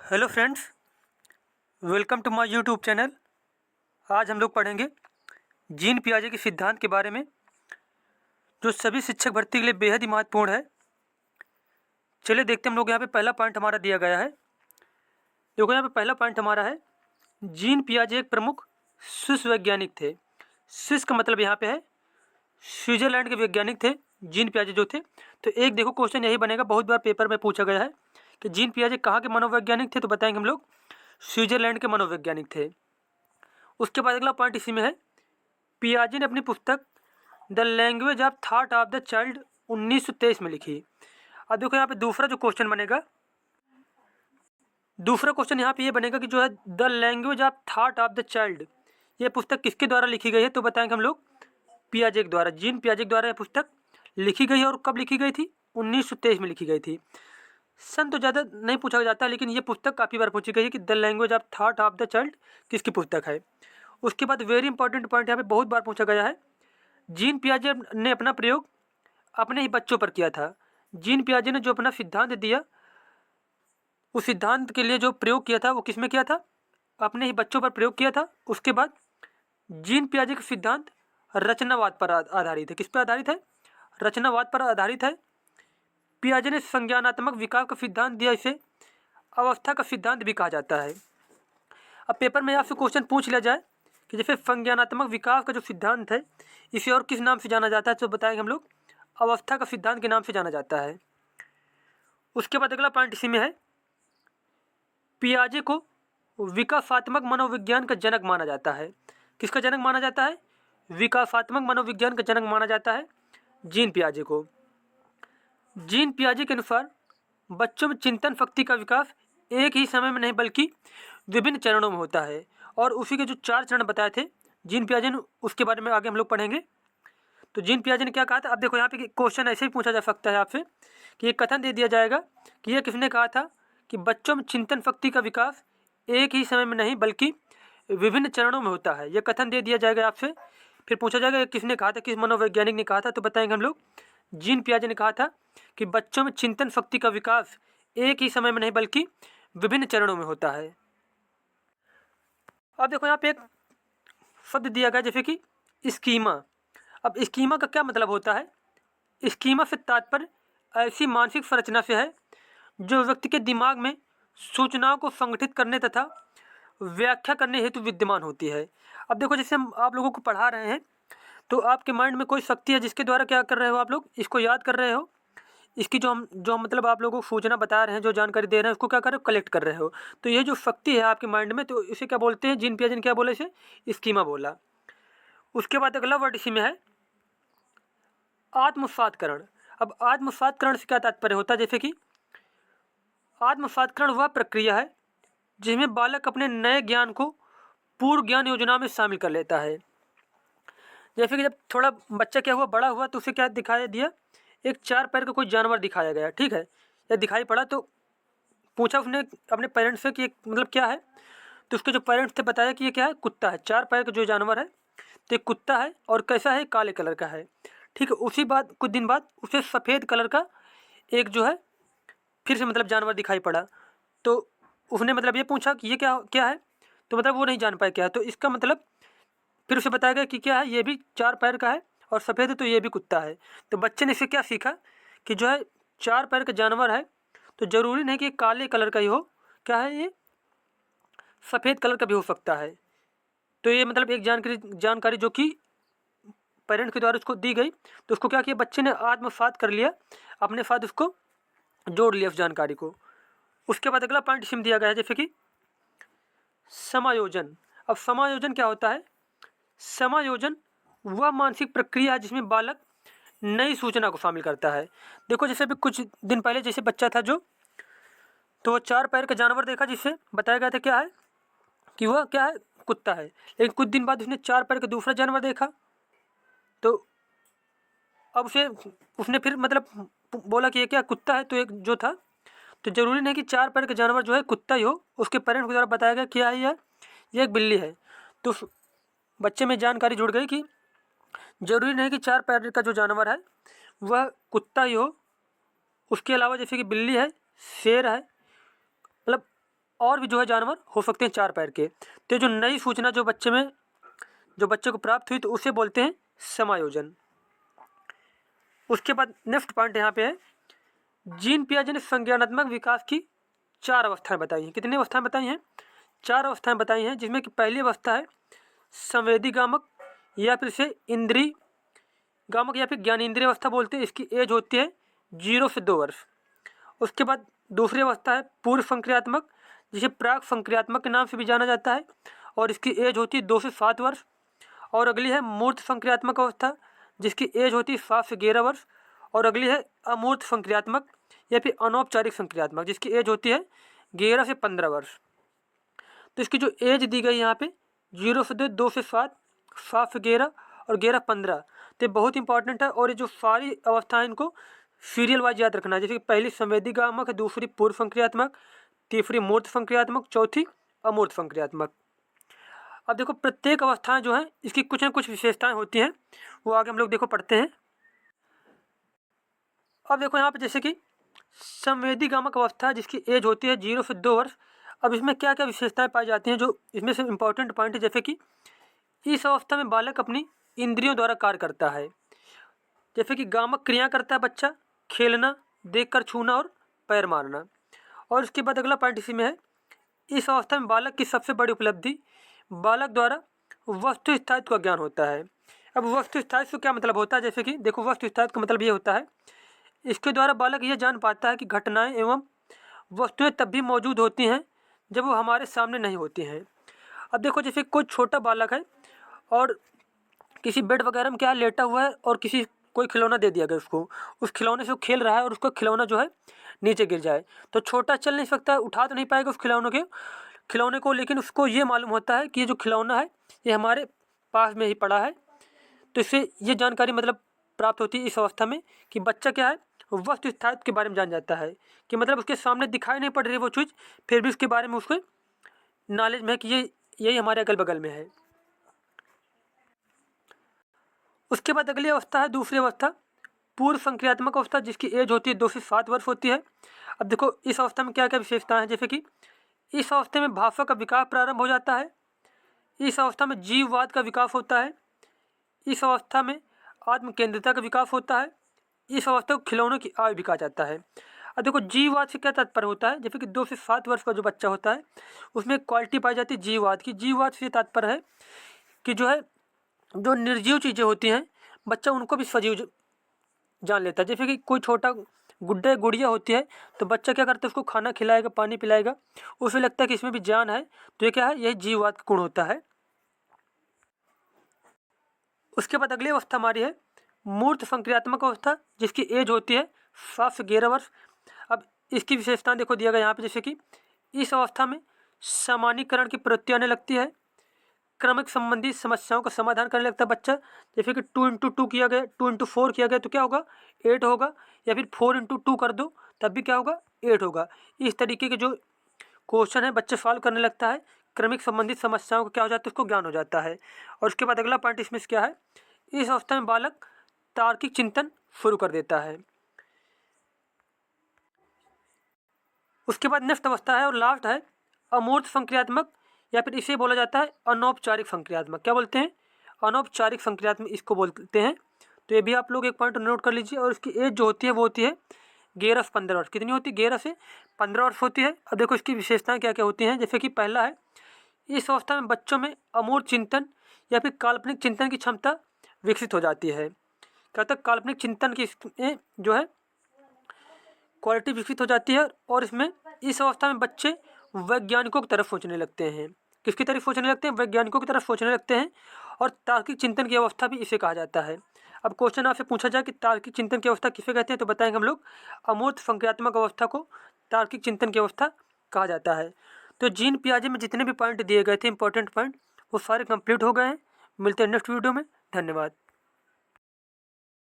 Hello friends, welcome to my YouTube channel. आज हम लोग पढ़ेंगे जीन पियाजे के सिद्धांत के बारे में, जो सभी शिक्षक भर्ती के लिए बेहद ही महत्वपूर्ण है। चलिए देखते हैं। हम लोग यहाँ पे पहला पॉइंट हमारा दिया गया है। देखो यहाँ पे पहला पॉइंट हमारा है, जीन पियाजे एक प्रमुख स्विस वैज्ञानिक थे। स्विस का मतलब यहाँ पे है स्विट्जरलैंड के वैज्ञानिक थे जीन पियाजे जो थे। तो एक देखो क्वेश्चन यही बनेगा, बहुत बार पेपर में पूछा गया है कि जीन पियाजे कहाँ के मनोवैज्ञानिक थे, तो बताएंगे हम लोग स्विट्जरलैंड के मनोवैज्ञानिक थे। उसके बाद अगला पॉइंट इसी में है, पियाजे ने अपनी पुस्तक the language of thought of the child 1923 में लिखी। अब देखो यहाँ पे दूसरा जो क्वेश्चन बनेगा, दूसरा क्वेश्चन यहाँ पे ये बनेगा कि जो है the language of thought of the child, ये पुस्तक किसके द्वारा लिखी गई है, तो बताएंगे हम लोग पियाजे के द्वारा, जीन पियाजे के द्वारा यह पुस्तक लिखी गई है। और कब लिखी गई थी? 1923 में लिखी गई थी। सन तो ज़्यादा नहीं पूछा जाता, लेकिन ये पुस्तक काफ़ी बार पूछी गई है कि the language of thought of the child किसकी पुस्तक है। उसके बाद वेरी इंपॉर्टेंट पॉइंट यहाँ पे बहुत बार पूछा गया है, जीन पियाजे ने अपना प्रयोग अपने ही बच्चों पर किया था। जीन पियाजे ने जो अपना सिद्धांत दिया, उस सिद्धांत के लिए जो प्रयोग किया था वो किस में किया था? अपने ही बच्चों पर प्रयोग किया था। उसके बाद जीन पियाजे का सिद्धांत रचनावाद पर आधारित है। किस पर आधारित है? रचनावाद पर आधारित है। पियाजे ने संज्ञानात्मक विकास का सिद्धांत दिया, इसे अवस्था का सिद्धांत भी कहा जाता है। अब पेपर में आपसे क्वेश्चन पूछ लिया जाए कि जैसे संज्ञानात्मक विकास का जो सिद्धांत है, इसे और किस नाम से जाना जाता है, तो बताएंगे हम लोग अवस्था का सिद्धांत के नाम से जाना जाता है। उसके बाद अगला पॉइंट इसी में है, पियाजे को विकासात्मक मनोविज्ञान का जनक माना जाता है। किसका जनक माना जाता है? विकासात्मक मनोविज्ञान का जनक माना जाता है जीन पियाजे को। जीन पियाजे के अनुसार बच्चों में चिंतन शक्ति का विकास एक ही समय में नहीं बल्कि विभिन्न चरणों में होता है। और उसी के जो 4 चरण बताए थे जीन पियाजे ने, उसके बारे में आगे हम लोग पढ़ेंगे। तो जीन पियाजे ने क्या कहा था? अब देखो यहाँ पे क्वेश्चन ऐसे ही पूछा जा सकता है आपसे कि ये कथन दे दिया जाएगा कि यह किसने कहा था कि बच्चों में चिंतन शक्ति का विकास एक ही समय में नहीं बल्कि विभिन्न चरणों में होता है। यह कथन दे दिया जाएगा आपसे। फिर पूछा जाएगा किसने कहा था, किस मनोवैज्ञानिक ने कहा था, तो बताएंगे हम लोग जीन पियाजे ने कहा था कि बच्चों में चिंतन शक्ति का विकास एक ही समय में नहीं बल्कि विभिन्न चरणों में होता है। अब देखो यहाँ पे एक शब्द दिया गया जैसे कि स्कीमा। अब स्कीमा का क्या मतलब होता है? स्कीमा से तात्पर्य ऐसी मानसिक संरचना से है जो व्यक्ति के दिमाग में सूचनाओं को संगठित करने तथा व्याख्या करने हेतु विद्यमान होती है। अब देखो जैसे हम आप लोगों को पढ़ा रहे हैं, तो आपके माइंड में कोई शक्ति है जिसके द्वारा क्या कर रहे हो, आप लोग इसको याद कर रहे हो। इसकी जो हम मतलब आप लोगों को सूचना बता रहे हैं, जो जानकारी दे रहे हैं, उसको क्या कर रहे हो? कलेक्ट कर रहे हो। तो ये जो शक्ति है आपके माइंड में, तो इसे क्या बोलते हैं? जीन पियाजे ने क्या बोला? इसे स्कीमा बोला। उसके बाद अगला वर्ड इसी में है आत्मसात्करण। अब आत्मसात्करण से क्या तात्पर्य होता है? जैसे कि आत्मसात्करण वह प्रक्रिया है जिसमें बालक अपने नए ज्ञान को पूर्व ज्ञान योजना में शामिल कर लेता है। जैसे कि जब थोड़ा बच्चा क्या हुआ, बड़ा हुआ, तो उसे क्या दिखाया दिया? एक 4 पैर का कोई जानवर दिखाया गया, ठीक है, या दिखाई पड़ा, तो पूछा उसने अपने पेरेंट्स से कि मतलब क्या है, तो उसके जो पेरेंट्स थे बताया कि ये क्या है? कुत्ता है। 4 पैर का जो जानवर है, तो एक कुत्ता है और कैसा है? काले कलर का है, ठीक है। उसी बाद कुछ दिन बाद उसे सफ़ेद कलर का एक जो है फिर से मतलब जानवर दिखाई पड़ा। तो उसने मतलब ये पूछा कि ये क्या क्या है, तो मतलब वो नहीं जान पाया क्या है। तो इसका मतलब फिर उसे बताया गया कि क्या है, ये भी 4 पैर का है और सफ़ेद है, तो ये भी कुत्ता है। तो बच्चे ने इससे क्या सीखा कि जो है 4 पैर का जानवर है तो ज़रूरी नहीं कि काले कलर का ही हो, क्या है, ये सफ़ेद कलर का भी हो सकता है। तो ये मतलब एक जानकारी जो कि पेरेंट्स के द्वारा उसको दी गई, तो उसको क्या किया बच्चे ने? आत्मसात कर लिया, अपने साथ उसको जोड़ लिया उस जानकारी को। उसके बाद अगला पॉइंट इसमें दिया गया है जैसे कि समायोजन। अब समायोजन क्या होता है? समायोजन वह मानसिक प्रक्रिया है जिसमें बालक नई सूचना को शामिल करता है। देखो जैसे अभी कुछ दिन पहले जैसे बच्चा था जो, तो वो 4 पैर का जानवर देखा जिससे बताया गया था क्या है कि वह क्या है? कुत्ता है। लेकिन कुछ दिन बाद उसने 4 पैर का दूसरा जानवर देखा, तो अब उसने फिर मतलब बोला कि ये क्या? कुत्ता है। तो एक जो था, तो ज़रूरी नहीं कि 4 पैर का जानवर जो है कुत्ता ही हो, उसके पेरेंट्स के द्वारा बताया गया क्या है, ये एक बिल्ली है। तो बच्चे में जानकारी जुड़ गई कि ज़रूरी नहीं कि 4 पैर का जो जानवर है वह कुत्ता ही हो, उसके अलावा जैसे कि बिल्ली है, शेर है, मतलब और भी जो है जानवर हो सकते हैं 4 पैर के। तो जो नई सूचना जो बच्चे को प्राप्त हुई तो उसे बोलते हैं समायोजन। उसके बाद नेक्स्ट पॉइंट यहाँ पे है, जीन पियाजे ने संज्ञानात्मक विकास की 4 अवस्थाएं बताई हैं। कितनी अवस्थाएं बताई हैं? 4 अवस्थाएं बताई हैं, जिसमें कि पहली अवस्था है संवेदी गामक या फिर इसे इंद्रिय गामक या फिर ज्ञानेंद्रिय अवस्था बोलते हैं। इसकी एज होती है 0 से 2 वर्ष। उसके बाद दूसरी अवस्था है पूर्व संक्रियात्मक, जिसे प्राक संक्रियात्मक के नाम से भी जाना जाता है, और इसकी एज होती है 2 से 7 वर्ष। और अगली है मूर्त संक्रियात्मक अवस्था, जिसकी एज होती है 7 से 11 वर्ष। और अगली है अमूर्त संक्रियात्मक या फिर अनौपचारिक संक्रियात्मक, जिसकी एज होती है 11 से 15 वर्ष। तो इसकी जो एज दी गई यहाँ पे 0 से 2 से 7, 7 से 11 और 11-15, तो ये बहुत इंपॉर्टेंट है। और ये जो सारी अवस्थाएं इनको सीरियल वाइज याद रखना है, जैसे कि पहली संवेदी गामक, दूसरी पूर्व संक्रियात्मक, तीसरी मूर्त संक्रियात्मक, चौथी अमूर्त संक्रियात्मक। अब देखो प्रत्येक अवस्थाएं जो है इसकी कुछ न कुछ विशेषताएं होती हैं, वो आगे हम लोग देखो पढ़ते हैं। अब देखो यहाँ पे जैसे कि संवेदी गामक अवस्था जिसकी एज होती है 0 से 2 वर्ष। अब इसमें क्या क्या विशेषताएं पाई जाती हैं, जो इसमें से इंपॉर्टेंट पॉइंट है, जैसे कि इस अवस्था में बालक अपनी इंद्रियों द्वारा कार्य करता है। जैसे कि गामक क्रिया करता है बच्चा, खेलना, देखकर छूना और पैर मारना। और उसके बाद अगला पॉइंट इसी में है, इस अवस्था में बालक की सबसे बड़ी उपलब्धि बालक द्वारा वस्तु स्थायित्व का ज्ञान होता है। अब वस्तु स्थायित्व क्या मतलब होता है, जैसे कि देखो वस्तु स्थायित्व का मतलब ये होता है, इसके द्वारा बालक ये जान पाता है कि घटनाएं एवं वस्तुएं तब भी मौजूद होती हैं जब वो हमारे सामने नहीं होती हैं। अब देखो जैसे कोई छोटा बालक है और किसी बेड वगैरह में क्या है लेटा हुआ है, और कोई खिलौना दे दिया गया उसको, उस खिलौने से वो खेल रहा है और उसको खिलौना जो है नीचे गिर जाए, तो छोटा चल नहीं सकता, उठा तो नहीं पाएगा उस खिलौने को, लेकिन उसको ये मालूम होता है कि ये जो खिलौना है ये हमारे पास में ही पड़ा है। तो इससे ये जानकारी मतलब प्राप्त होती है इस अवस्था में कि बच्चा क्या है वस्तु स्थायित्व के बारे में जान जाता है, कि मतलब उसके सामने दिखाई नहीं पड़ रही वो चीज़, फिर भी उसके बारे में उसको नॉलेज में है कि यही हमारे अगल बगल में है। उसके बाद अगली अवस्था है दूसरी अवस्था पूर्व संक्रियात्मक अवस्था, जिसकी एज होती है 2 से 7 वर्ष होती है। अब देखो इस अवस्था में क्या क्या विशेषताएं हैं, जैसे कि इस अवस्था में भाषा का विकास प्रारंभ हो जाता है, इस अवस्था में जीववाद का विकास होता है, इस अवस्था में आत्मकेंद्रिता का विकास होता है, इस अवस्था को खिलौनों की आयु भी कहा जाता है। अब देखो जीववाद से क्या तात्पर्य होता है, जैसे कि 2 से 7 वर्ष का जो बच्चा होता है उसमें एक क्वालिटी पाई जाती है जीववाद की। जीववाद से तात्पर्य है कि जो निर्जीव चीज़ें होती हैं बच्चा उनको भी सजीव जान लेता है। जैसे कि कोई छोटा गुड़िया होती है तो बच्चा क्या करता है उसको खाना खिलाएगा, पानी पिलाएगा, उसे लगता है कि इसमें भी जान है, तो ये क्या है, यही जीववाद का गुण होता है। उसके बाद अगली अवस्था हमारी है मूर्त संक्रियात्मक अवस्था, जिसकी एज होती है 7 से 11 वर्ष। अब इसकी विशेषता देखो दिया गया यहाँ पे, जैसे कि इस अवस्था में सामान्यीकरण की प्रवृत्ति आने लगती है, क्रमिक संबंधी समस्याओं का समाधान करने लगता है बच्चा। जैसे कि 2x2 किया गया, 2x4 किया गया तो क्या होगा 8 होगा, या फिर 4x2 कर दो तब भी क्या होगा 8 होगा। इस तरीके के जो क्वेश्चन है बच्चा सॉल्व करने लगता है, क्रमिक संबंधित समस्याओं का क्या हो जाता है उसको ज्ञान हो जाता है। और उसके बाद अगला पॉइंट इसमें क्या है, इस अवस्था में बालक तार्किक चिंतन शुरू कर देता है। उसके बाद नेक्स्ट अवस्था है और लास्ट है अमूर्त संक्रियात्मक, या फिर इसे बोला जाता है अनौपचारिक संक्रियात्मक। क्या बोलते हैं, अनौपचारिक संक्रियात्मक इसको बोलते हैं। तो ये भी आप लोग एक पॉइंट नोट कर लीजिए। और इसकी एज जो होती है वो होती है 11 से 15 वर्ष। कितनी होती है, 11 से 15 वर्ष होती है। अब देखो इसकी विशेषताएं क्या क्या होती हैं, जैसे कि पहला है इस अवस्था में बच्चों में अमूर्त चिंतन या फिर काल्पनिक चिंतन की क्षमता विकसित हो जाती है। क्या तक काल्पनिक चिंतन की जो है क्वालिटी विकसित हो जाती है, और इसमें इस अवस्था में बच्चे वैज्ञानिकों की तरफ सोचने लगते हैं। किसकी तरफ सोचने लगते हैं, वैज्ञानिकों की तरफ सोचने लगते हैं। और तार्किक चिंतन की अवस्था भी इसे कहा जाता है। अब क्वेश्चन आपसे पूछा जाए कि तार्किक चिंतन की अवस्था किसे कहते हैं, तो बताएंगे हम लोग अमूर्त संक्रियात्मक अवस्था को तार्किक चिंतन की अवस्था कहा जाता है। तो जीन पियाजे में जितने भी पॉइंट दिए गए थे इंपॉर्टेंट पॉइंट, वो सारे कंप्लीट हो गए हैं। मिलते हैं नेक्स्ट वीडियो में। धन्यवाद।